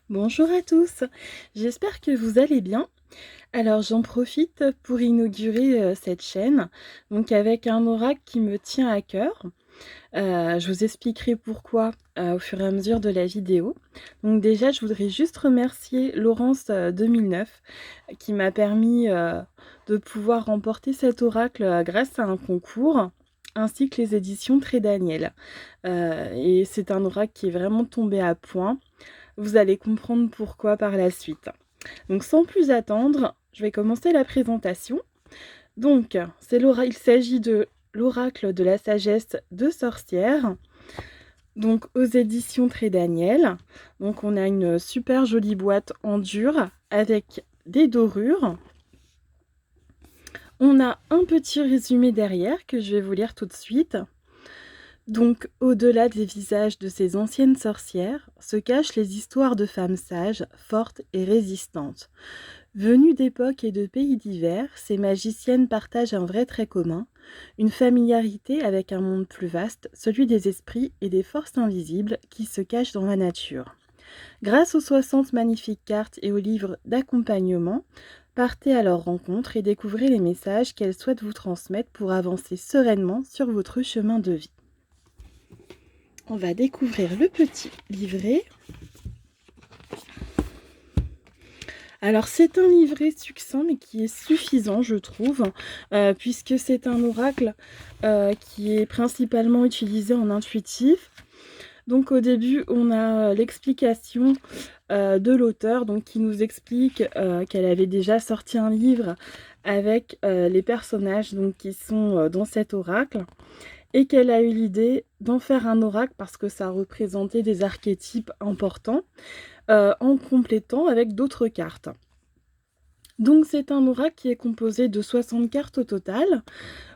Bonjour à tous, j'espère que vous allez bien. Alors j'en profite pour inaugurer cette chaîne, donc avec un oracle qui me tient à cœur. Je vous expliquerai pourquoi au fur et à mesure de la vidéo. Donc déjà, je voudrais juste remercier Laurence 2009 qui m'a permis de pouvoir remporter cet oracle grâce à un concours ainsi que les éditions Très Daniel. Et c'est un oracle qui est vraiment tombé à point. Vous allez comprendre pourquoi par la suite. Donc sans plus attendre, je vais commencer la présentation. Donc, il s'agit de l'oracle de la sagesse de sorcière, donc aux éditions Très Daniel. Donc on a une super jolie boîte en dur avec des dorures. On a un petit résumé derrière que je vais vous lire tout de suite. Donc, au-delà des visages de ces anciennes sorcières, se cachent les histoires de femmes sages, fortes et résistantes. Venues d'époques et de pays divers, ces magiciennes partagent un vrai trait commun, une familiarité avec un monde plus vaste, celui des esprits et des forces invisibles qui se cachent dans la nature. Grâce aux 60 magnifiques cartes et aux livres d'accompagnement, partez à leur rencontre et découvrez les messages qu'elles souhaitent vous transmettre pour avancer sereinement sur votre chemin de vie. On va découvrir le petit livret. Alors c'est un livret succinct mais qui est suffisant je trouve, puisque c'est un oracle qui est principalement utilisé en intuitif. Donc au début on a l'explication de l'auteur donc, qui nous explique qu'elle avait déjà sorti un livre avec les personnages donc, qui sont dans cet oracle. Et qu'elle a eu l'idée d'en faire un oracle parce que ça représentait des archétypes importants en complétant avec d'autres cartes. Donc c'est un oracle qui est composé de 60 cartes au total.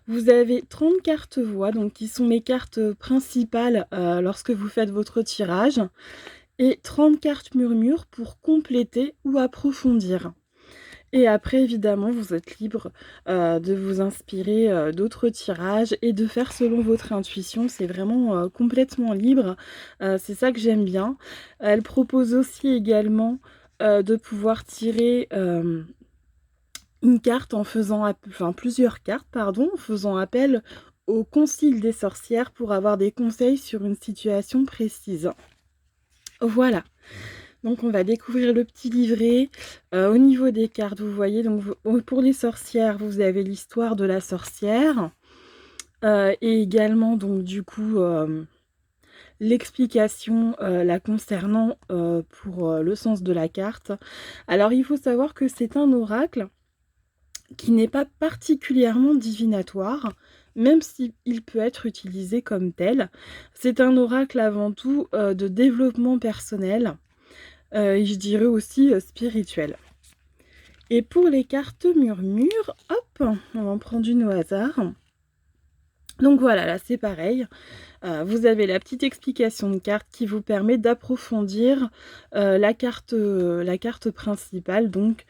Vous avez 30 cartes voix, donc qui sont les cartes principales lorsque vous faites votre tirage, et 30 cartes murmures pour compléter ou approfondir. Et après, évidemment, vous êtes libre de vous inspirer d'autres tirages et de faire selon votre intuition. C'est vraiment complètement libre. C'est ça que j'aime bien. Elle propose aussi également de pouvoir tirer une carte en faisant, enfin plusieurs cartes, pardon, en faisant appel au Concile des sorcières pour avoir des conseils sur une situation précise. Voilà. Donc on va découvrir le petit livret. Au niveau des cartes, vous voyez, donc pour les sorcières, vous avez l'histoire de la sorcière. Et également, donc du coup, l'explication la concernant pour le sens de la carte. Alors il faut savoir que c'est un oracle qui n'est pas particulièrement divinatoire, même s'il peut être utilisé comme tel. C'est un oracle avant tout de développement personnel. Et je dirais aussi spirituel. Et pour les cartes murmures, hop, on va en prendre une au hasard. Donc voilà, là c'est pareil. Vous avez la petite explication de carte qui vous permet d'approfondir la carte principale, donc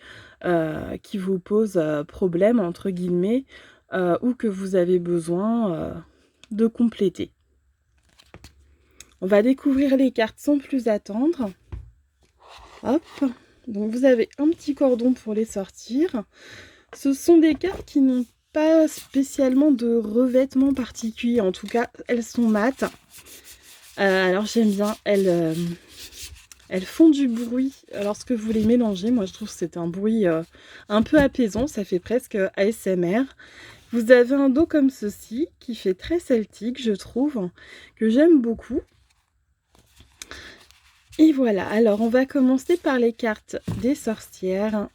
qui vous pose problème, entre guillemets, ou que vous avez besoin de compléter. On va découvrir les cartes sans plus attendre. Hop, donc vous avez un petit cordon pour les sortir. Ce sont des cartes qui n'ont pas spécialement de revêtement particulier, en tout cas elles sont mates. Alors j'aime bien, elles font du bruit lorsque vous les mélangez. Moi je trouve que c'est un bruit un peu apaisant, ça fait presque ASMR. Vous avez un dos comme ceci qui fait très celtique je trouve, que j'aime beaucoup. Et voilà, alors on va commencer par les cartes des sorcières.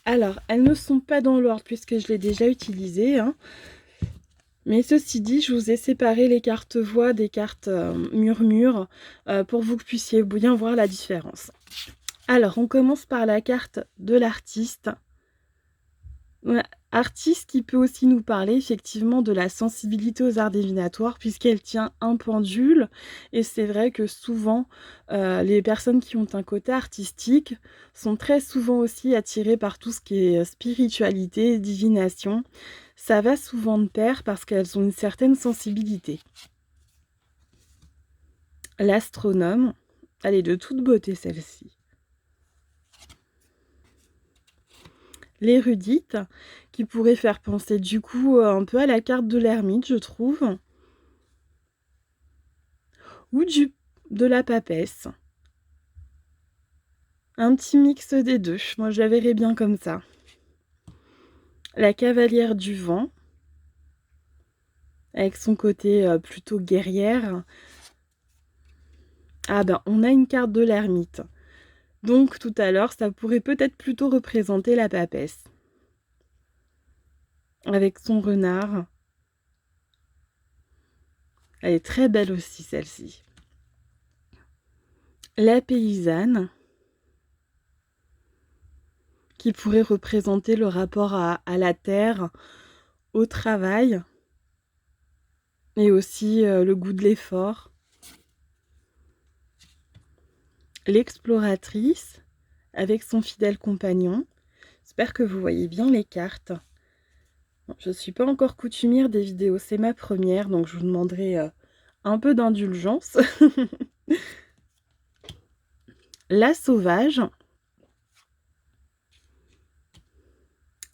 Alors, elles ne sont pas dans l'ordre puisque je l'ai déjà utilisé. Hein. Mais ceci dit, je vous ai séparé les cartes voix des cartes murmures pour que vous puissiez bien voir la différence. Alors, on commence par la carte de l'artiste. Artiste qui peut aussi nous parler effectivement de la sensibilité aux arts divinatoires puisqu'elle tient un pendule et c'est vrai que souvent les personnes qui ont un côté artistique sont très souvent aussi attirées par tout ce qui est spiritualité, divination. Ça va souvent de pair parce qu'elles ont une certaine sensibilité. L'astronome, elle est de toute beauté celle-ci. l'érudite, qui pourrait faire penser du coup, un peu à la carte de l'ermite, je trouve, ou de la papesse. Un petit mix des 2. Moi je la verrais bien comme ça. La cavalière du vent, avec son côté, plutôt guerrière. Ah ben, on a une carte de l'ermite. Donc tout à l'heure, ça pourrait peut-être plutôt représenter la papesse. Avec son renard. Elle est très belle aussi, celle-ci. La paysanne, qui pourrait représenter le rapport à la terre, au travail, et aussi le goût de l'effort. L'exploratrice, avec son fidèle compagnon. J'espère que vous voyez bien les cartes. Bon, je ne suis pas encore coutumière des vidéos, c'est ma première, donc je vous demanderai un peu d'indulgence. La sauvage,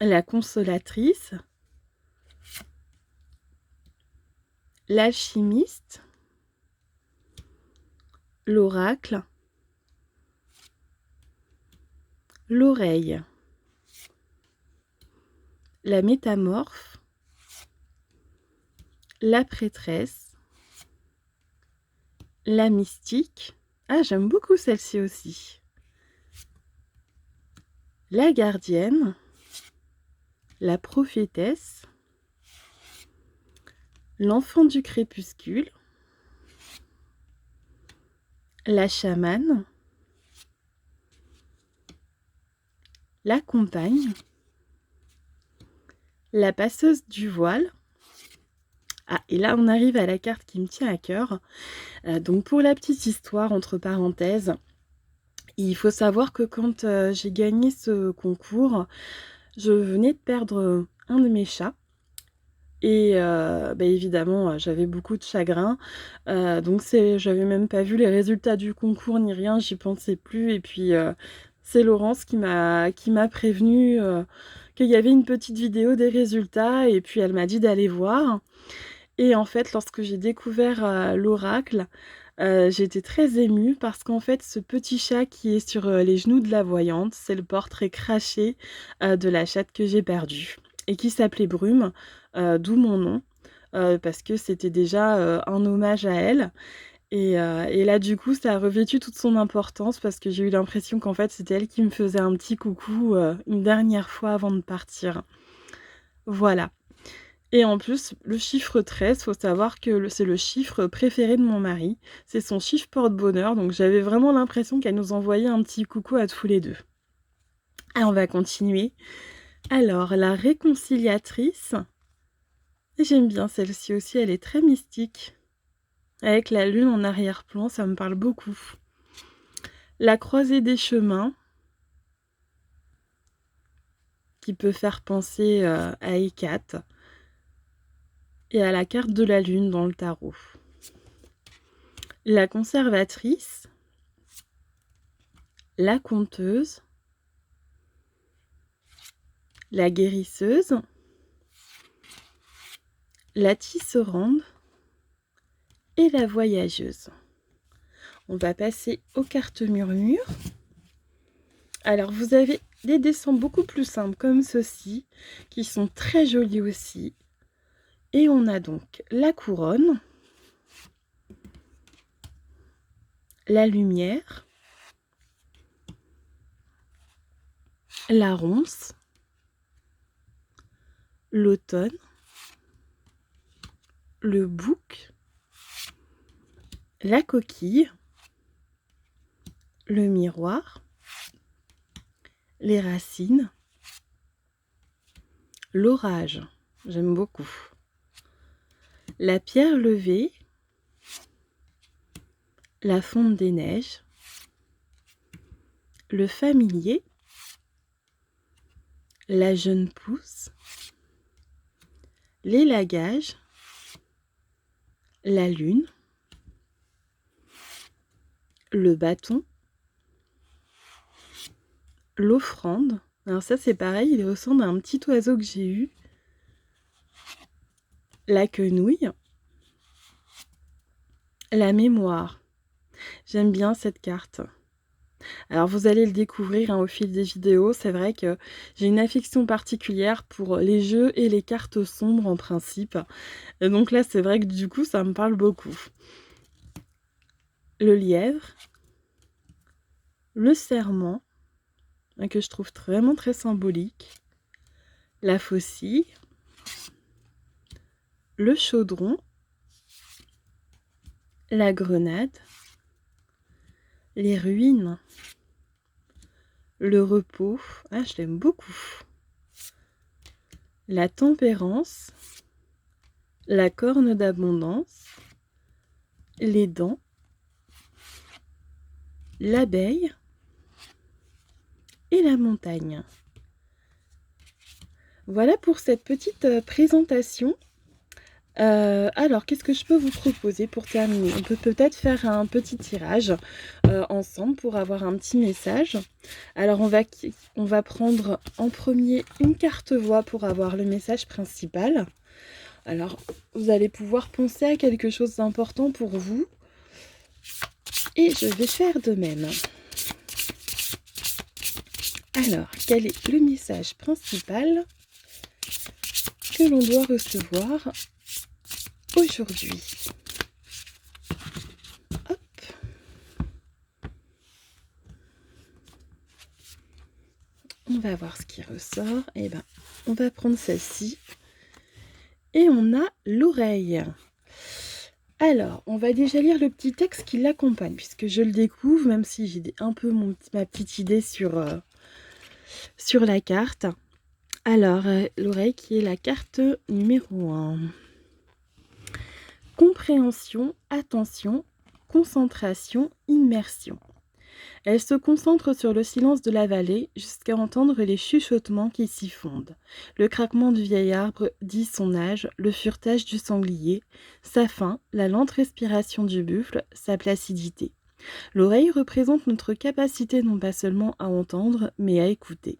la consolatrice, l'alchimiste, l'oracle, l'oreille, la métamorphe, la prêtresse, la mystique. Ah, j'aime beaucoup celle-ci aussi. La gardienne, la prophétesse, l'enfant du crépuscule, la chamane, la compagne, la passeuse du voile. Ah, et là on arrive à la carte qui me tient à cœur. Donc pour la petite histoire, entre parenthèses, il faut savoir que quand j'ai gagné ce concours, je venais de perdre un de mes chats. Et bah, évidemment, j'avais beaucoup de chagrin. Donc j'avais même pas vu les résultats du concours ni rien, j'y pensais plus. Et puis c'est Laurence qui m'a prévenue qu'il y avait une petite vidéo des résultats, et puis elle m'a dit d'aller voir. Et en fait, lorsque j'ai découvert l'oracle, j'étais très émue parce qu'en fait, ce petit chat qui est sur les genoux de la voyante, c'est le portrait craché de la chatte que j'ai perdue et qui s'appelait Brume, d'où mon nom, parce que c'était déjà un hommage à elle. Et là, du coup, ça a revêtu toute son importance parce que j'ai eu l'impression qu'en fait, c'était elle qui me faisait un petit coucou une dernière fois avant de partir. Voilà. Et en plus, le chiffre 13, faut savoir que c'est le chiffre préféré de mon mari. C'est son chiffre porte-bonheur, donc j'avais vraiment l'impression qu'elle nous envoyait un petit coucou à tous les deux. Ah, on va continuer. Alors, la réconciliatrice. J'aime bien celle-ci aussi, elle est très mystique. Avec la lune en arrière-plan, ça me parle beaucoup. La croisée des chemins, qui peut faire penser à Hécate. Et à la carte de la lune dans le tarot. La conservatrice, la conteuse, la guérisseuse, la tisserande et la voyageuse. On va passer aux cartes murmures. Alors vous avez des dessins beaucoup plus simples comme ceux-ci, qui sont très jolis aussi. Et on a donc la couronne, la lumière, la ronce, l'automne, le bouc, la coquille, le miroir, les racines, l'orage, j'aime beaucoup, la pierre levée, la fonte des neiges, le familier, la jeune pousse, l'élagage, la lune, le bâton, l'offrande, Alors ça, c'est pareil, il ressemble à un petit oiseau que j'ai eu. La quenouille. La mémoire. J'aime bien cette carte. Alors vous allez le découvrir, hein, au fil des vidéos. C'est vrai que j'ai une affection particulière pour les jeux et les cartes sombres en principe. Et donc là, c'est vrai que du coup, ça me parle beaucoup. Le lièvre. Le serment, hein, que je trouve vraiment très symbolique. La faucille. Le chaudron. La grenade. Les ruines. Le repos. Ah, je l'aime beaucoup. La tempérance. La corne d'abondance. Les dents. L'abeille. Et la montagne. Voilà pour cette petite présentation. Alors, qu'est-ce que je peux vous proposer pour terminer? On peut peut-être faire un petit tirage ensemble pour avoir un petit message. Alors, on va prendre en premier une carte voix pour avoir le message principal. Alors, vous allez pouvoir penser à quelque chose d'important pour vous. Et je vais faire de même. Alors, quel est le message principal que l'on doit recevoir aujourd'hui? Hop. On va voir ce qui ressort. Eh ben, on va prendre celle-ci. Et on a l'oreille. Alors, on va déjà lire le petit texte qui l'accompagne, puisque je le découvre, même si j'ai un peu ma petite idée sur la carte. Alors, l'oreille qui est la carte numéro 1. Compréhension, attention, concentration, immersion. Elle se concentre sur le silence de la vallée jusqu'à entendre les chuchotements qui s'y fondent. Le craquement du vieil arbre dit son âge, le furetage du sanglier, sa faim, la lente respiration du buffle, sa placidité. L'oreille représente notre capacité non pas seulement à entendre, mais à écouter.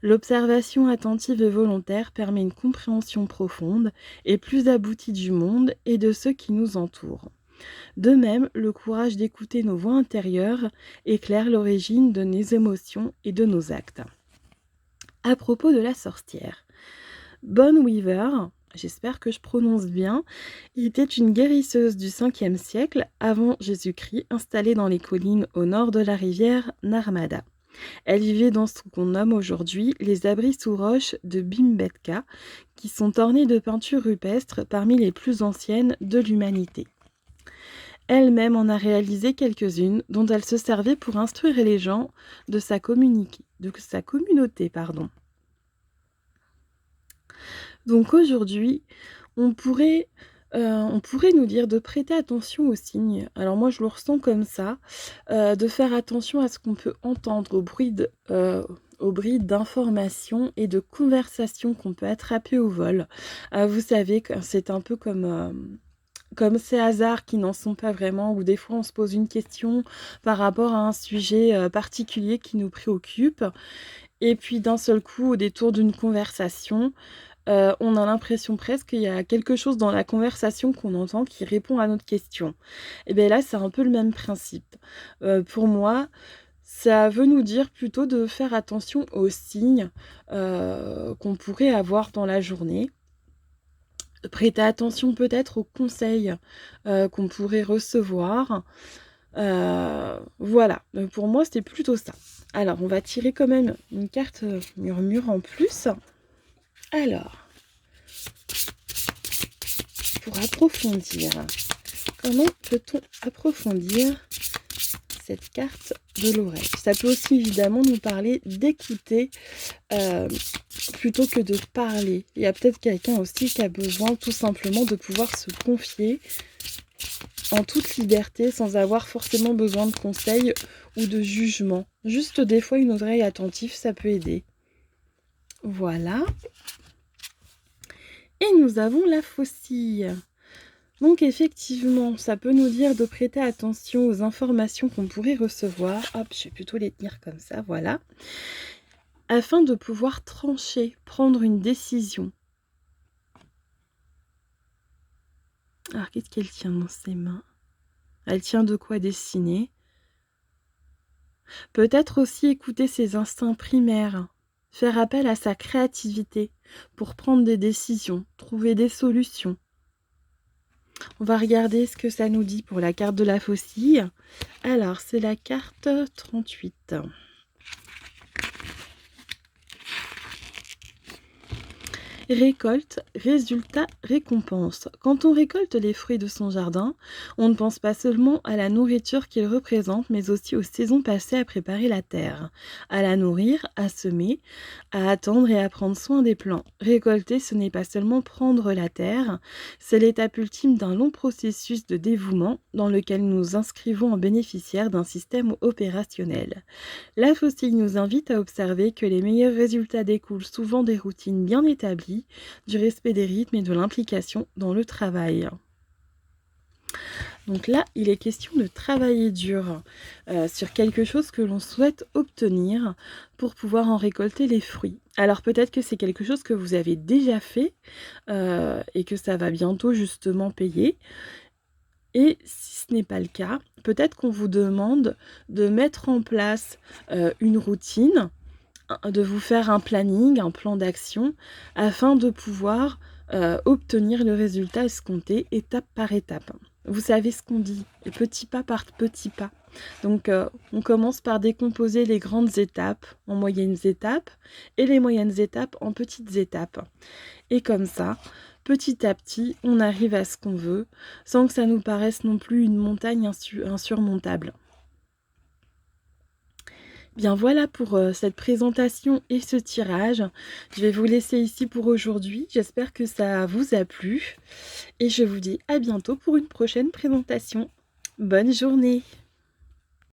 L'observation attentive et volontaire permet une compréhension profonde et plus aboutie du monde et de ceux qui nous entourent. De même, le courage d'écouter nos voix intérieures éclaire l'origine de nos émotions et de nos actes. À propos de la sorcière, Bonne Weaver, j'espère que je prononce bien, était une guérisseuse du 5e siècle avant Jésus-Christ, installée dans les collines au nord de la rivière Narmada. Elle vivait dans ce qu'on nomme aujourd'hui les abris sous roches de Bhimbetka, qui sont ornés de peintures rupestres parmi les plus anciennes de l'humanité. Elle-même en a réalisé quelques-unes dont elle se servait pour instruire les gens de sa communauté. Donc aujourd'hui, on pourrait nous dire de prêter attention aux signes. Alors moi, je le ressens comme ça, de faire attention à ce qu'on peut entendre, au bruit d'informations et de conversations qu'on peut attraper au vol. Vous savez que c'est un peu comme ces hasards qui n'en sont pas vraiment, où des fois on se pose une question par rapport à un sujet particulier qui nous préoccupe, et puis d'un seul coup, au détour d'une conversation, on a l'impression presque qu'il y a quelque chose dans la conversation qu'on entend qui répond à notre question. Et bien là, c'est un peu le même principe. Pour moi, ça veut nous dire plutôt de faire attention aux signes qu'on pourrait avoir dans la journée. Prêter attention peut-être aux conseils qu'on pourrait recevoir. Voilà, pour moi, c'était plutôt ça. Alors, on va tirer quand même une carte murmure en plus. Alors, pour approfondir, comment peut-on approfondir cette carte de l'oreille? Ça peut aussi évidemment nous parler d'écouter plutôt que de parler. Il y a peut-être quelqu'un aussi qui a besoin tout simplement de pouvoir se confier en toute liberté sans avoir forcément besoin de conseils ou de jugement. Juste des fois une oreille attentive, ça peut aider. Voilà. Et nous avons la faucille. Donc effectivement, ça peut nous dire de prêter attention aux informations qu'on pourrait recevoir. Hop, je vais plutôt les tenir comme ça, voilà. afin de pouvoir trancher, prendre une décision. Alors, qu'est-ce qu'elle tient dans ses mains? Elle tient de quoi dessiner. Peut-être aussi écouter ses instincts primaires, faire appel à sa créativité pour prendre des décisions, trouver des solutions. On va regarder ce que ça nous dit pour la carte de la faucille. Alors, c'est la carte 38. Récolte, résultat, récompense. Quand on récolte les fruits de son jardin, on ne pense pas seulement à la nourriture qu'ils représentent, mais aussi aux saisons passées à préparer la terre, à la nourrir, à semer, à attendre et à prendre soin des plants. Récolter, ce n'est pas seulement prendre la terre, c'est l'étape ultime d'un long processus de dévouement dans lequel nous nous inscrivons en bénéficiaires d'un système opérationnel. La faucille nous invite à observer que les meilleurs résultats découlent souvent des routines bien établies, du respect des rythmes et de l'implication dans le travail. Donc là, il est question de travailler dur sur quelque chose que l'on souhaite obtenir pour pouvoir en récolter les fruits. Alors peut-être que c'est quelque chose que vous avez déjà fait et que ça va bientôt justement payer. Et si ce n'est pas le cas, peut-être qu'on vous demande de mettre en place une routine, de vous faire un planning, un plan d'action, afin de pouvoir obtenir le résultat escompté étape par étape. Vous savez ce qu'on dit, petit pas par petit pas. Donc on commence par décomposer les grandes étapes en moyennes étapes et les moyennes étapes en petites étapes. Et comme ça, petit à petit, on arrive à ce qu'on veut, sans que ça nous paraisse non plus une montagne insurmontable. Bien voilà pour cette présentation et ce tirage. Je vais vous laisser ici pour aujourd'hui. J'espère que ça vous a plu. Et je vous dis à bientôt pour une prochaine présentation. Bonne journée!